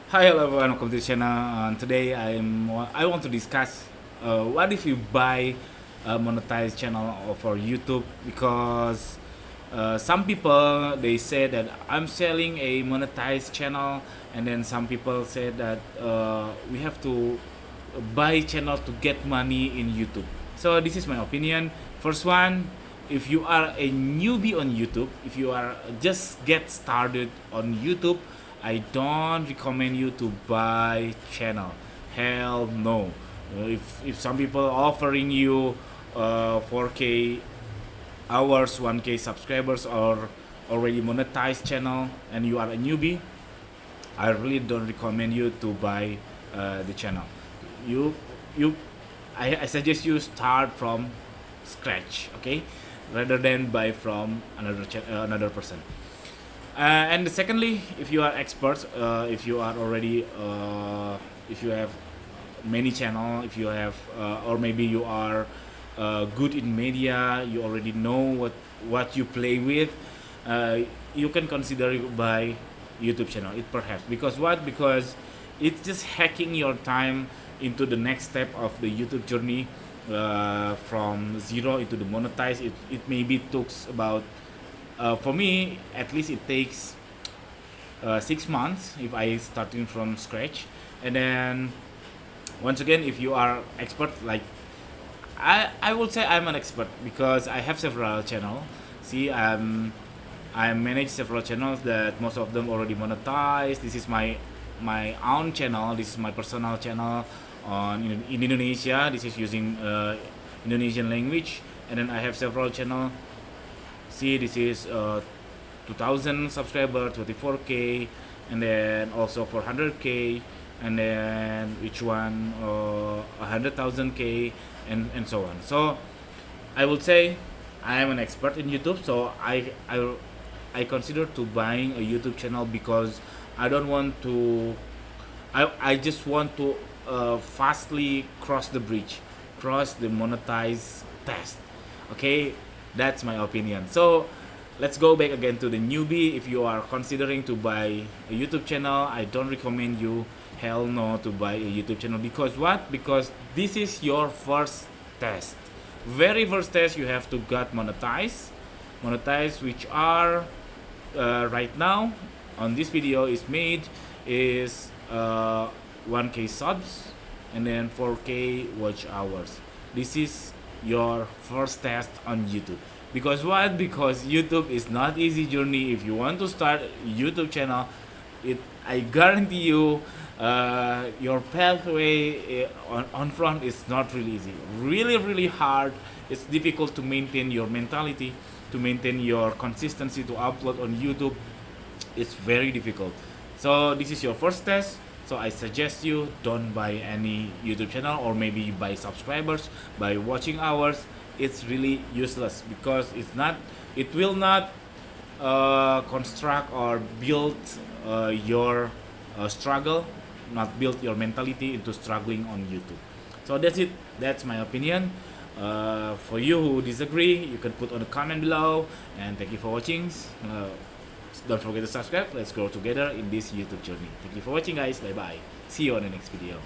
Hi, hello everyone. Welcome to the channel. Today I want to discuss what if you buy a monetized channel for YouTube, because some people they say that I'm selling a monetized channel, and then some people say that we have to buy channel to get money in YouTube. So this is my opinion. First one, if you are a newbie on YouTube, if you are just get started on YouTube, I don't recommend you to buy channel. Hell no. If some people offering you 4K hours, 1K subscribers, or already monetized channel, and you are a newbie, I really don't recommend you to buy the channel. You you I suggest you start from scratch, okay, rather than buy from another person. And secondly, if you are experts, if you are already, if you have many channel, if you have, or maybe you are good in media, you already know what you play with, you can consider buy YouTube channel. It perhaps because what? Because it's just hacking your time into the next step of the YouTube journey, from zero into the monetize. It maybe takes about, for me at least it takes 6 months if I starting from scratch. And then once again, if you are expert, like I would say I'm an expert because I have several channel. See, I manage several channels that most of them already monetized. This is my own channel. This is my personal channel in Indonesia. This is using Indonesian language. And then I have several channel. See, this is 2000 subscriber, 24K, and then also 400K, and then which one 100,000K, and so on. So I would say I am an expert in YouTube. So I consider to buying a YouTube channel because I don't want to. I just want to fastly cross the bridge, cross the monetize test. Okay, that's my opinion. So let's go back again to the newbie. If you are considering to buy a YouTube channel, I don't recommend you, hell no, to buy a YouTube channel. Because what? Because this is your first test. Very first test you have to get monetize, which are right now on this video is made is 1K subs and then 4K watch hours. This is your first test on YouTube. Because what? Because YouTube is not easy journey. If you want to start a YouTube channel, I guarantee you, your pathway on front is not really easy. Really hard. It's difficult to maintain your mentality, to maintain your consistency to upload on YouTube. It's very difficult. So this is your first test. So I suggest you don't buy any YouTube channel, or maybe buy subscribers, buy watching hours. It's really useless because it will not construct or build your struggle, not build your mentality into struggling on YouTube. So that's it. That's my opinion. For you who disagree, you can put on the comment below. And thank you for watching. Don't forget to subscribe. Let's grow together in this YouTube journey. Thank you for watching, guys. Bye bye. See you on the next video.